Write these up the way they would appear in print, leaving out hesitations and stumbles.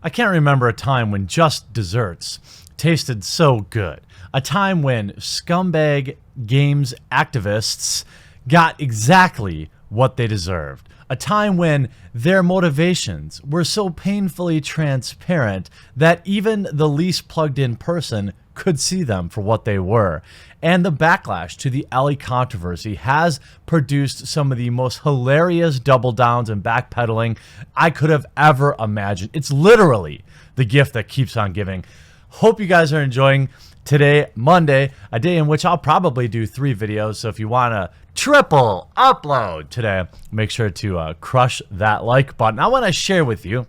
I can't remember a time when just desserts tasted so good. A time when scumbag games activists got exactly what they deserved. A time when their motivations were so painfully transparent that even the least plugged in person could see them for what they were. And the backlash to the Ellie controversy has produced some of the most hilarious double downs and backpedaling I could have ever imagined. It's literally the gift that keeps on giving. Hope you guys are enjoying today, Monday, a day in which I'll probably do 3 videos. So if you want to triple upload today, make sure to crush that like button. I want to share with you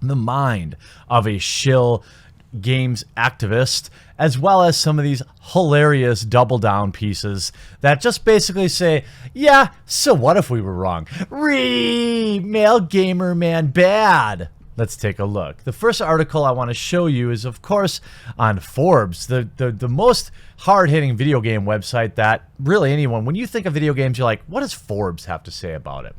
the mind of a shill games activist, as well as some of these hilarious double down pieces that just basically say, yeah, so what if we were wrong? Male gamer man bad. Let's take a look. The first article I want to show you is, of course, on Forbes, the most hard-hitting video game website that really anyone, when you think of video games, you're like, what does Forbes have to say about it?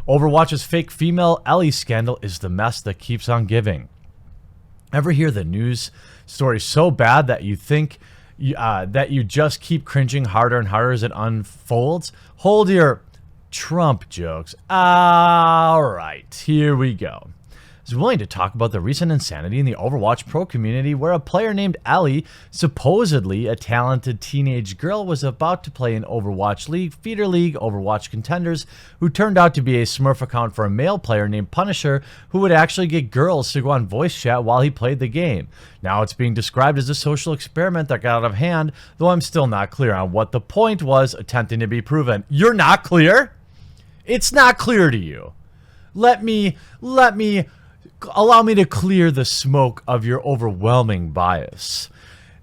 Overwatch's fake female Ellie scandal is the mess that keeps on giving. Ever hear the news story so bad that you think that you just keep cringing harder and harder as it unfolds? Hold your Trump jokes. All right, here we go. I was willing to talk about the recent insanity in the Overwatch pro community where a player named Ellie, supposedly a talented teenage girl, was about to play in Overwatch League, Feeder League, Overwatch Contenders, who turned out to be a Smurf account for a male player named Punisher who would actually get girls to go on voice chat while he played the game. Now it's being described as a social experiment that got out of hand, though I'm still not clear on what the point was attempting to be proven. You're not clear? It's not clear to you. Allow me to clear the smoke of your overwhelming bias.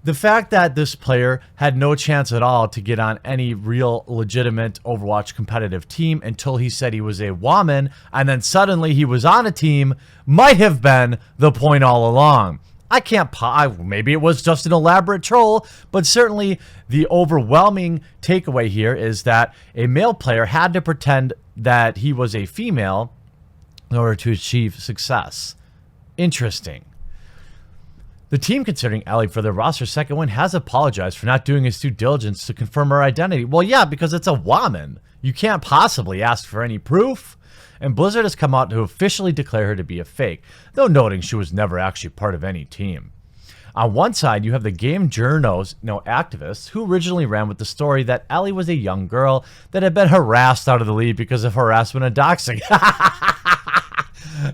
The fact that this player had no chance at all to get on any real legitimate Overwatch competitive team until he said he was a Waman, and then suddenly he was on a team, might have been the point all along. Maybe it was just an elaborate troll, but certainly the overwhelming takeaway here is that a male player had to pretend that he was a female in order to achieve success. Interesting. The team considering Ellie for their roster's second win has apologized for not doing its due diligence to confirm her identity. Well, yeah, because it's a woman. You can't possibly ask for any proof. And Blizzard has come out to officially declare her to be a fake, though noting she was never actually part of any team. On one side, you have the game journos, activists, who originally ran with the story that Ellie was a young girl that had been harassed out of the league because of harassment and doxing.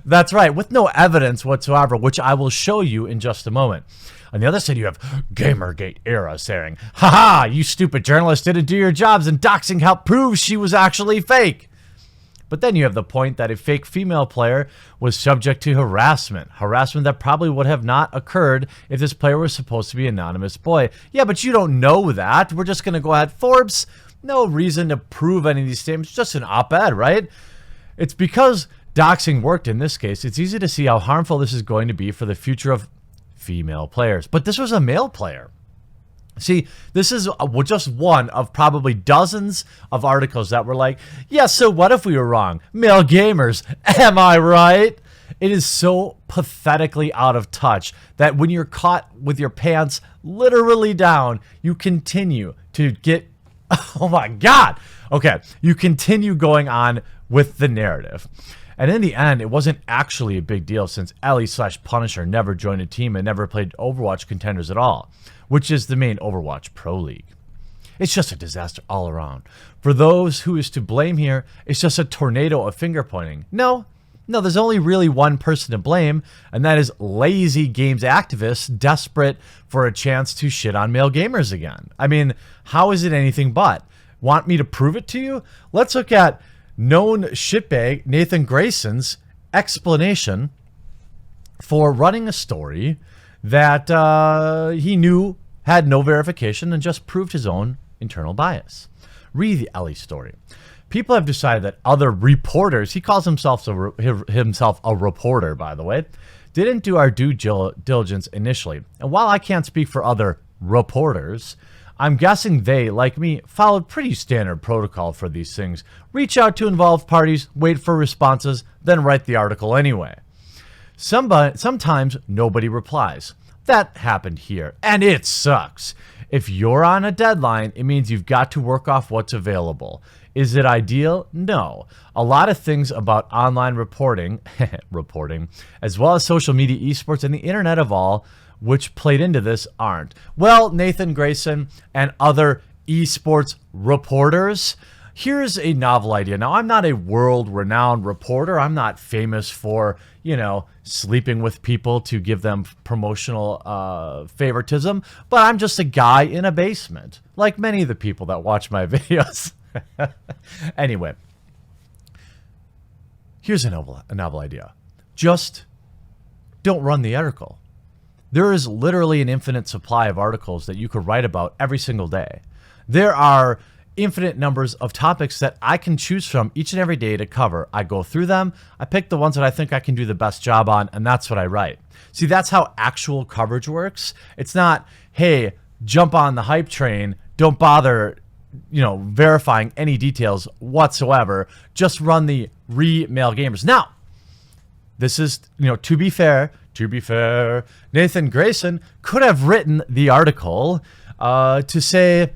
That's right, with no evidence whatsoever, which I will show you in just a moment. On the other side, you have Gamergate era saying, haha, you stupid journalists didn't do your jobs and doxing helped prove she was actually fake. But then you have the point that a fake female player was subject to harassment that probably would have not occurred if this player was supposed to be an anonymous boy. Yeah, but you don't know that. We're just going to go ahead. Forbes, no reason to prove any of these statements, just an op-ed, right? It's because doxing worked in this case. It's easy to see how harmful this is going to be for the future of female players. But this was a male player. See, this is just one of probably dozens of articles that were like, yeah, so what if we were wrong? Male gamers, am I right? It is so pathetically out of touch that when you're caught with your pants literally down, you continue to get, oh my God. Okay, you continue going on with the narrative. And in the end, it wasn't actually a big deal since Ellie/Punisher never joined a team and never played Overwatch Contenders at all, which is the main Overwatch Pro League. It's just a disaster all around. For those who is to blame here, it's just a tornado of finger pointing. No, there's only really one person to blame, and that is lazy games activists desperate for a chance to shit on male gamers again. I mean, how is it anything but? Want me to prove it to you? Let's look at known shitbag Nathan Graysons' explanation for running a story that he knew had no verification and just proved his own internal bias. Read the Ellie story. People have decided that other reporters, he calls himself a reporter, by the way, didn't do our due diligence initially. And while I can't speak for other reporters, I'm guessing they, like me, followed pretty standard protocol for these things. Reach out to involved parties, wait for responses, then write the article anyway. Sometimes nobody replies. That happened here, and it sucks. If you're on a deadline, it means you've got to work off what's available. Is it ideal? No. A lot of things about online reporting, as well as social media, esports, and the internet of all, which played into this, aren't. Well, Nathan Grayson and other esports reporters, here's a novel idea. Now, I'm not a world-renowned reporter. I'm not famous for, sleeping with people to give them promotional favoritism, but I'm just a guy in a basement, like many of the people that watch my videos. Anyway, here's a novel idea. Just don't run the article. There is literally an infinite supply of articles that you could write about every single day. There are infinite numbers of topics that I can choose from each and every day to cover. I go through them, I pick the ones that I think I can do the best job on, and that's what I write. See, that's how actual coverage works. It's not, hey, jump on the hype train, don't bother verifying any details whatsoever. Just run the male gamers. Now, this is, to be fair, Nathan Grayson could have written the article to say,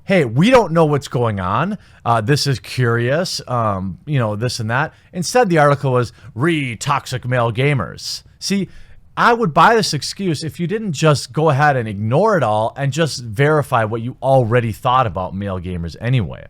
hey, we don't know what's going on. This is curious, this and that. Instead, the article was toxic male gamers. See, I would buy this excuse if you didn't just go ahead and ignore it all and just verify what you already thought about male gamers anyway.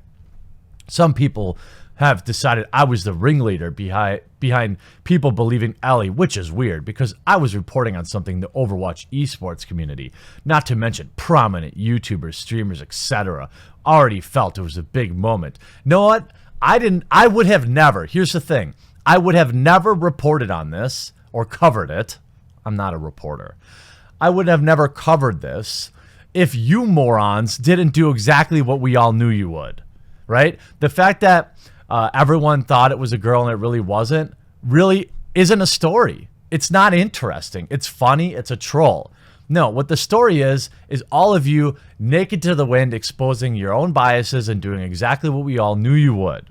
Some people have decided I was the ringleader behind people believing Ellie, which is weird because I was reporting on something the Overwatch esports community, not to mention prominent YouTubers, streamers, etc., already felt it was a big moment. Know what? I would have never, here's the thing, I would have never reported on this or covered it. I'm not a reporter. I would have never covered this if you morons didn't do exactly what we all knew you would, right? The fact that everyone thought it was a girl and it really isn't a story. It's not interesting. It's funny. It's a troll. No, what the story is all of you naked to the wind, exposing your own biases and doing exactly what we all knew you would.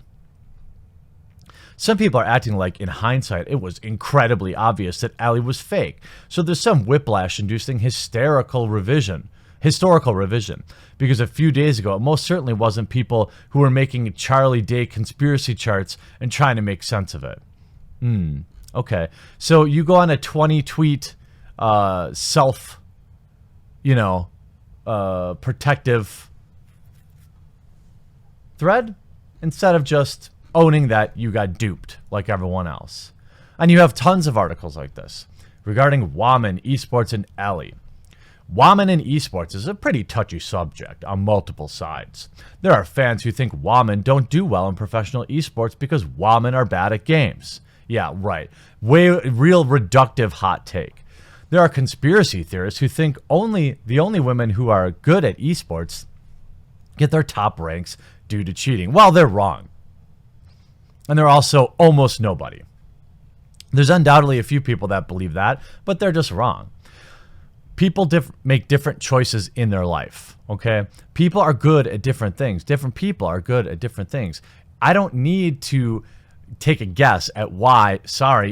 Some people are acting like, in hindsight, it was incredibly obvious that Ellie was fake. So there's some whiplash-inducing historical revision. Because a few days ago, it most certainly wasn't people who were making Charlie Day conspiracy charts and trying to make sense of it. Okay. So you go on a 20-tweet protective thread instead of just owning that you got duped like everyone else. And you have tons of articles like this regarding Waman Esports and Ellie. Waman and esports is a pretty touchy subject on multiple sides. There are fans who think Waman don't do well in professional esports because Waman are bad at games. Yeah, right. Real reductive hot take. There are conspiracy theorists who think the only women who are good at esports get their top ranks due to cheating. Well, they're wrong. And they're also almost nobody. There's undoubtedly a few people that believe that, but they're just wrong. People make different choices in their life, okay? People are good at different things. Different people are good at different things. I don't need to take a guess at why,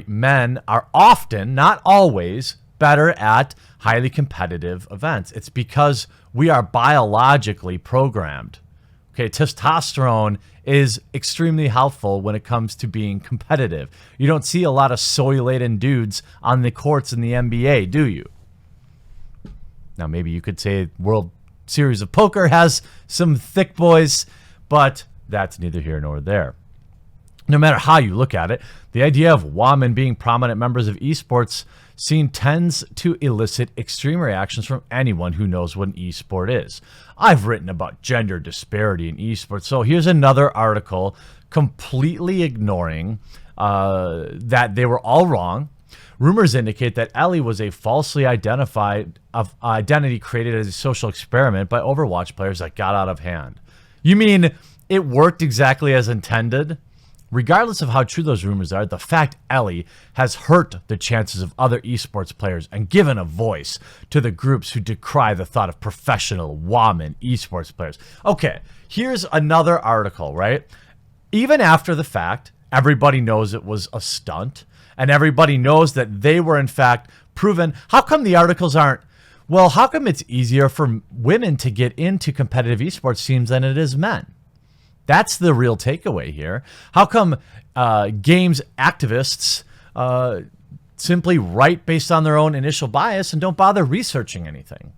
men are often, not always, better at highly competitive events. It's because we are biologically programmed. Okay, testosterone is extremely helpful when it comes to being competitive. You don't see a lot of soy-laden dudes on the courts in the NBA, do you? Now, maybe you could say World Series of Poker has some thick boys, but that's neither here nor there. No matter how you look at it, the idea of women being prominent members of esports scene tends to elicit extreme reactions from anyone who knows what an esport is. I've written about gender disparity in esports, so here's another article completely ignoring that they were all wrong. Rumors indicate that Ellie was a falsely identified identity created as a social experiment by Overwatch players that got out of hand. You mean it worked exactly as intended? Regardless of how true those rumors are, the fact Ellie has hurt the chances of other esports players and given a voice to the groups who decry the thought of professional women esports players. Okay, here's another article, right? Even after the fact, everybody knows it was a stunt. and everybody knows that they were in fact proven. How come the articles aren't, well, how come it's easier for women to get into competitive esports teams than it is men? That's the real takeaway here. How come games activists simply write based on their own initial bias and don't bother researching anything?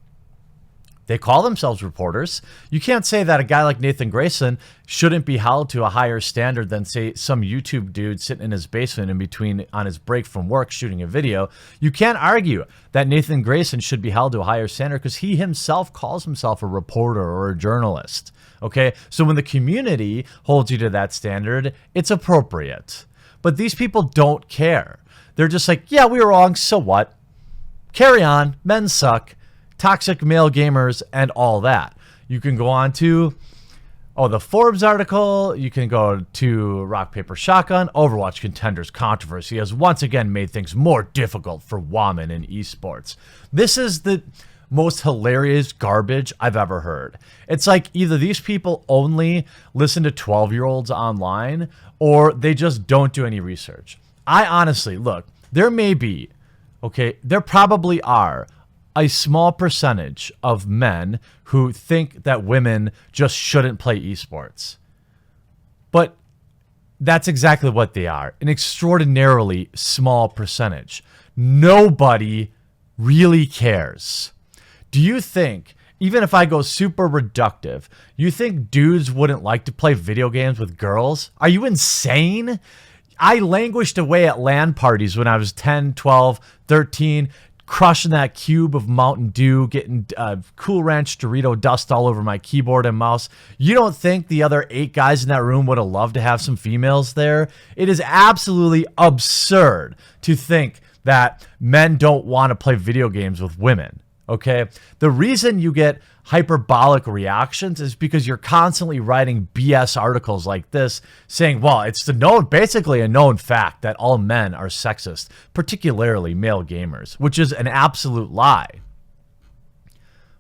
They call themselves reporters. You can't say that a guy like Nathan Grayson shouldn't be held to a higher standard than, say, some YouTube dude sitting in his basement in between on his break from work shooting a video. You can't argue that Nathan Grayson should be held to a higher standard because he himself calls himself a reporter or a journalist. Okay, so when the community holds you to that standard, it's appropriate. But these people don't care. They're just like, yeah, we were wrong, so what? Carry on, men suck. Toxic male gamers and all that. You can go on to the Forbes article. You can go to Rock Paper Shotgun. Overwatch contenders controversy has once again made things more difficult for Waman in esports. This is the most hilarious garbage I've ever heard. It's like either these people only listen to 12-year-olds online or they just don't do any research. I honestly, look, there may be, there probably are a small percentage of men who think that women just shouldn't play esports. But that's exactly what they are, an extraordinarily small percentage. Nobody really cares. Do you think, even if I go super reductive, you think dudes wouldn't like to play video games with girls? Are you insane? I languished away at LAN parties when I was 10, 12, 13, crushing that cube of Mountain Dew, getting Cool Ranch Dorito dust all over my keyboard and mouse. You don't think the other 8 guys in that room would have loved to have some females there? It is absolutely absurd to think that men don't want to play video games with women. Okay, the reason you get hyperbolic reactions is because you're constantly writing BS articles like this saying, well, it's basically a known fact that all men are sexist, particularly male gamers, which is an absolute lie.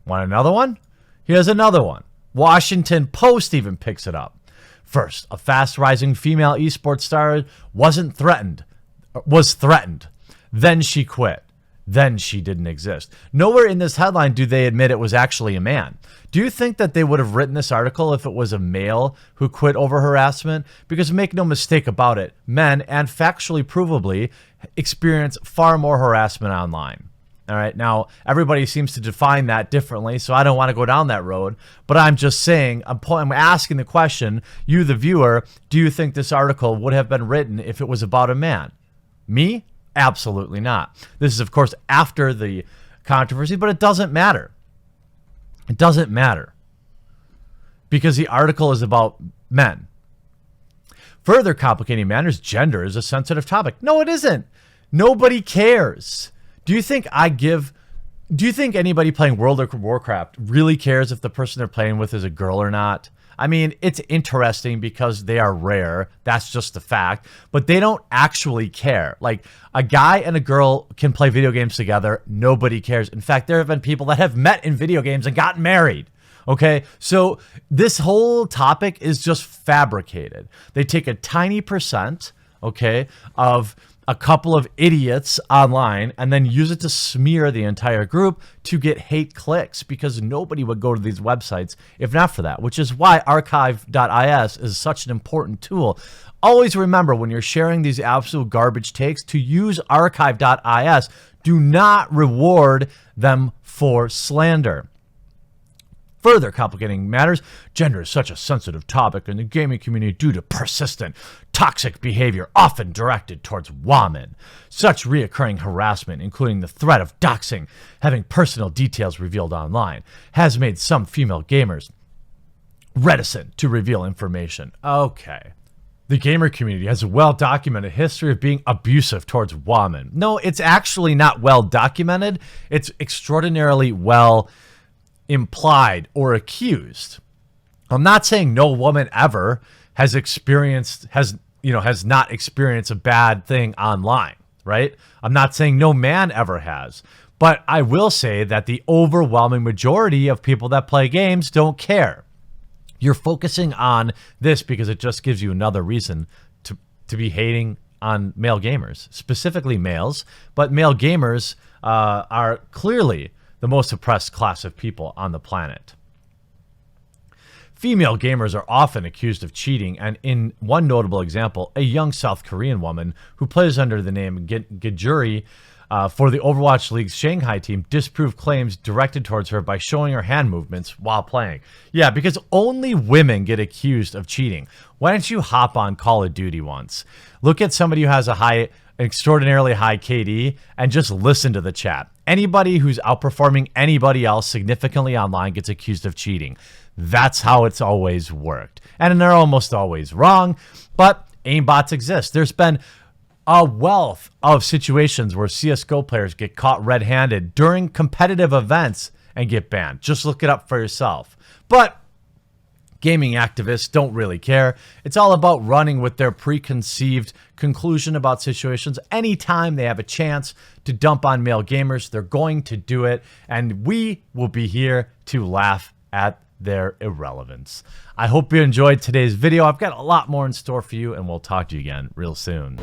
Want another one? Here's another one. Washington Post even picks it up. First, a fast rising female esports star was threatened. Then she quit. Then she didn't exist. Nowhere in this headline do they admit it was actually a man. Do you think that they would have written this article if it was a male who quit over harassment? Because make no mistake about it, men, and factually provably, experience far more harassment online. All right, now everybody seems to define that differently, so I don't want to go down that road. But I'm just saying, I'm asking the question, you the viewer, do you think this article would have been written if it was about a man? Me? Absolutely not. This is, of course, after the controversy, but it doesn't matter. It doesn't matter because the article is about men. Further complicating matters, gender is a sensitive topic. No, it isn't. Nobody cares. Do you think anybody playing World of Warcraft really cares if the person they're playing with is a girl or not? I mean, it's interesting because they are rare. That's just the fact. But they don't actually care. Like, a guy and a girl can play video games together. Nobody cares. In fact, there have been people that have met in video games and gotten married. Okay? So this whole topic is just fabricated. They take a tiny percent, of a couple of idiots online and then use it to smear the entire group to get hate clicks because nobody would go to these websites if not for that, which is why archive.is is such an important tool. Always remember when you're sharing these absolute garbage takes to use archive.is. Do not reward them for slander. Further complicating matters, gender is such a sensitive topic in the gaming community due to persistent, toxic behavior often directed towards women. Such reoccurring harassment, including the threat of doxing, having personal details revealed online, has made some female gamers reticent to reveal information. Okay. The gamer community has a well-documented history of being abusive towards women. No, it's actually not well-documented. It's extraordinarily well implied or accused. I'm not saying no woman ever has not experienced a bad thing online, right? I'm not saying no man ever has, but I will say that the overwhelming majority of people that play games don't care. You're focusing on this because it just gives you another reason to be hating on male gamers, specifically males, but male gamers are clearly the most oppressed class of people on the planet. Female gamers are often accused of cheating, and in one notable example, a young South Korean woman who plays under the name Gajuri for the Overwatch League's Shanghai team disproved claims directed towards her by showing her hand movements while playing. Yeah, because only women get accused of cheating. Why don't you hop on Call of Duty once? Look at somebody who has an extraordinarily high KD and just listen to the chat. Anybody who's outperforming anybody else significantly online gets accused of cheating. That's how it's always worked. And they're almost always wrong, but aimbots exist. There's been a wealth of situations where CSGO players get caught red-handed during competitive events and get banned. Just look it up for yourself. But gaming activists don't really care. It's all about running with their preconceived conclusion about situations. Anytime they have a chance to dump on male gamers, they're going to do it, and we will be here to laugh at their irrelevance. I hope you enjoyed today's video. I've got a lot more in store for you, and we'll talk to you again real soon.